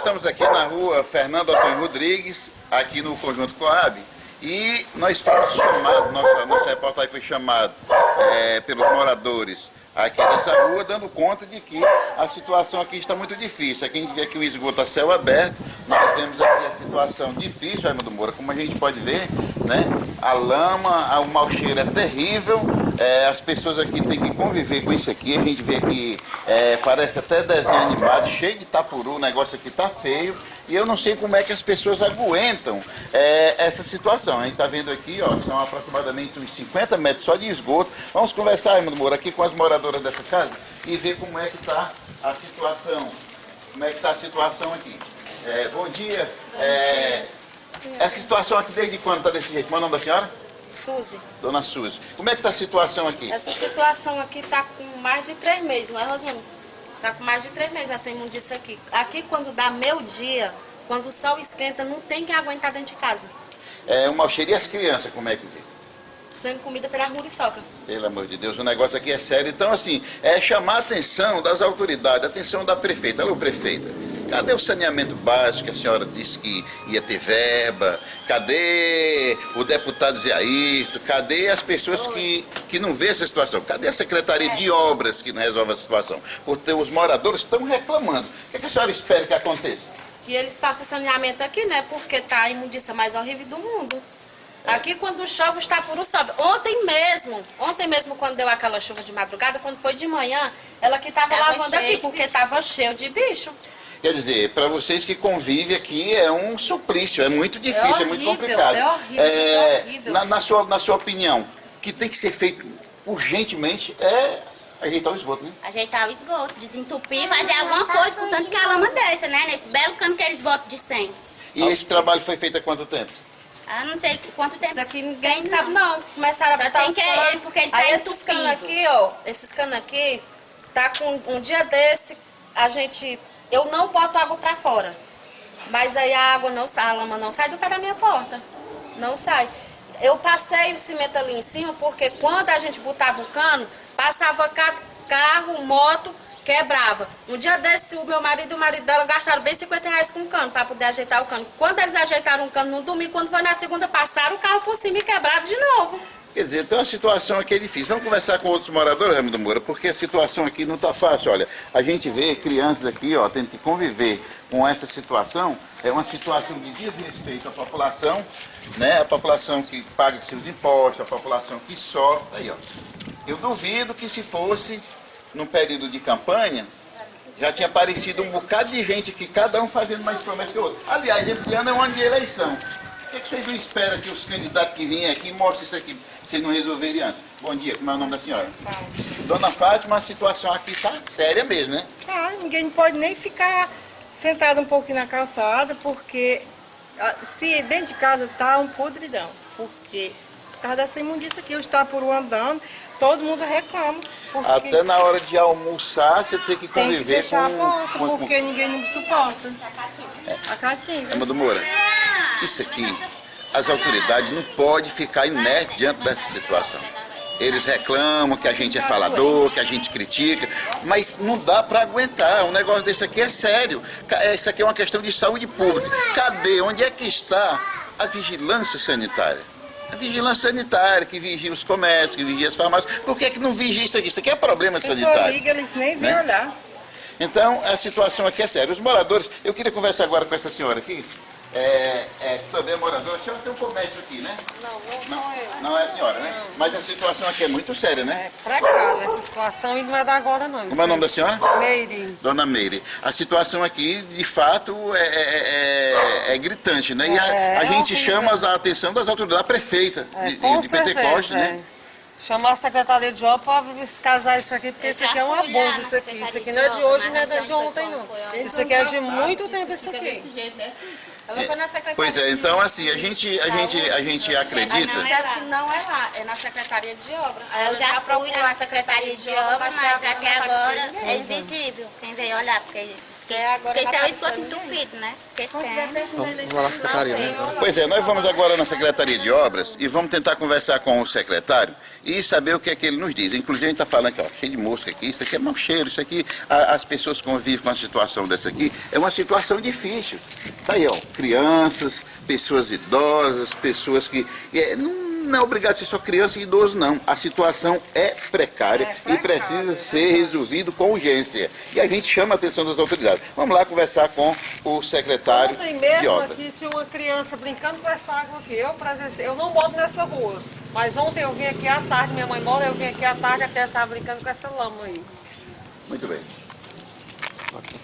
estamos aqui na rua Fernando Antônio Rodrigues, aqui no Conjunto Coab, e nós fomos chamados, nossa reportagem foi chamada pelos moradores aqui dessa rua, dando conta de que a situação aqui está muito difícil. Aqui a gente vê que o esgoto a céu aberto, nós vemos aqui a situação difícil, Raimundo Moura, como a gente pode ver, né? A lama, o mau cheiro é terrível, as pessoas aqui têm que conviver com isso aqui, a gente vê que parece até desenho animado, cheio de tapuru, o negócio aqui está feio, e eu não sei como é que as pessoas aguentam essa situação. A gente está vendo aqui, ó, são aproximadamente uns 50 metros só de esgoto. Vamos conversar, Raimundo Moura, aqui com as moradoras dessa casa e ver como é que está a situação. Como é que está a situação aqui. Bom dia. Essa situação aqui desde quando está desse jeito? Qual é o nome da senhora? Suzy. Dona Suzy. Como é que está a situação aqui? Essa situação aqui está com mais de 3 meses, não é, Rosane? Está com mais de 3 meses essa imundícia aqui. Aqui quando dá meio dia, quando o sol esquenta, não tem quem aguentar dentro de casa. O mau cheiro e as crianças, como é que vê? Sendo comida pela muriçoca. Pelo amor de Deus, o negócio aqui é sério. Então, assim, chamar a atenção das autoridades, a atenção da prefeita. Alô, prefeita, cadê o saneamento básico que a senhora disse que ia ter verba? Cadê o deputado Zé Aisto? Cadê as pessoas que não vê essa situação? Cadê a Secretaria de Obras que não resolve a situação? Porque os moradores estão reclamando. O que a senhora espera que aconteça? Que eles façam saneamento aqui, né? Porque tá a imundícia mais horrível do mundo. Aqui quando chove, os tapuru sobe. Ontem mesmo quando deu aquela chuva de madrugada, quando foi de manhã, ela que estava lavando aqui, porque estava cheio de bicho. Quer dizer, para vocês que convivem aqui é um suplício, é muito difícil, é muito complicado. É horrível, é horrível. Na sua opinião, o que tem que ser feito urgentemente é ajeitar o esgoto, né? Ajeitar o esgoto, desentupir, fazer alguma coisa com tanto que a lama desce, né? Nesse belo cano que eles botam de 100. E esse trabalho foi feito há quanto tempo? Ah, não sei quanto tempo. Isso aqui ninguém sabe não. Começaram a botar tem os que canos. ele, porque ele tá aí esses entupido. canos aqui, ó, esses canos aqui, tá com um dia desse, eu não boto água pra fora. Mas aí a água não sai, a lama não sai do pé da minha porta. Não sai. Eu passei o cimento ali em cima, porque quando a gente botava o cano, passava carro, moto, quebrava. Um dia desse, o meu marido e o marido dela gastaram bem R$50 com o cano, para poder ajeitar o cano. Quando eles ajeitaram o cano no domingo, quando foi na segunda, passaram o carro por cima e quebraram de novo. Quer dizer, então a situação aqui é difícil. Vamos conversar com outros moradores, Raimundo Moura, porque a situação aqui não está fácil. Olha, a gente vê crianças aqui, ó, tendo que conviver com essa situação. É uma situação de desrespeito à população, né? A população que paga seus impostos, a população que sofre. Aí, ó. Eu duvido que se fosse num período de campanha, já tinha aparecido um bocado de gente aqui, cada um fazendo mais promessas que o outro. Aliás, esse ano é um ano de eleição. Por que vocês não esperam que os candidatos que vêm aqui mostrem isso aqui, se não resolverem antes? Bom dia, como é o nome da senhora? Fátima. Dona Fátima, a situação aqui está séria mesmo, né? Ninguém não pode nem ficar sentado um pouquinho na calçada, porque se dentro de casa tá um podridão. Porque por causa dessa imundícia aqui, os tapuru andando, todo mundo reclama. Até na hora de almoçar, você tem que conviver tem que fechar com... a porta, porque ninguém não suporta. A caatinga. Raimundo Moura, isso aqui, as autoridades não podem ficar inertes diante dessa situação. Eles reclamam que a gente é falador, que a gente critica, mas não dá para aguentar. Um negócio desse aqui é sério. Isso aqui é uma questão de saúde pública. Cadê? Onde é que está a vigilância sanitária? A vigilância sanitária, que vigia os comércios, que vigia as farmácias. Por que não vigia isso aqui? Isso aqui é problema sanitário. Liga, eles nem vêm olhar. Então, a situação aqui é séria. Os moradores, eu queria conversar agora com essa senhora aqui, também é moradora. A senhora tem um comércio aqui, né? Não sou eu. Não é a senhora, né? Mas a situação aqui é muito séria, né? É precário essa situação e não é da agora não. Como é o nome da senhora? Meire. Dona Meire. A situação aqui, de fato, é gritante, né? E a gente horrível. chama a atenção das autoridades, da prefeita Com de certeza, Pentecoste, né? Chamar a Secretaria de Obras para fiscalizar isso aqui, porque isso aqui é um abuso, isso aqui. Isso aqui não é de hoje, não é de ontem, não. Isso aqui é de muito tempo, isso aqui. Ela foi na secretaria. Pois é, então assim, a gente acredita... Certo que não é lá, é na Secretaria de Obras. Eu já fui na Secretaria de Obras, mas até agora invisível. Quem veio olhar, porque diz que, agora porque tá isso é o esgoto passando. entupido, né? Porque Quando tiver tem. perto da eleição, Vamos lá na secretaria, né? Pois é, nós vamos agora na Secretaria de Obras e vamos tentar conversar com o secretário e saber o que é que ele nos diz. Inclusive a gente está falando aqui, ó, cheio de mosca aqui, isso aqui é mau cheiro, isso aqui, as pessoas convivem com uma situação dessa aqui, é uma situação difícil. Tá aí, ó, crianças, pessoas idosas, pessoas que... não é obrigado a ser só criança e idoso, não. A situação é precária e precisa ser resolvido com urgência. E a gente chama a atenção das autoridades. Vamos lá conversar com o secretário Ontem de mesmo obras. aqui tinha uma criança brincando com essa água aqui. Eu não moro nessa rua, mas ontem eu vim aqui à tarde, minha mãe mora, eu vim aqui à tarde, a criança estava brincando com essa lama aí. Muito bem.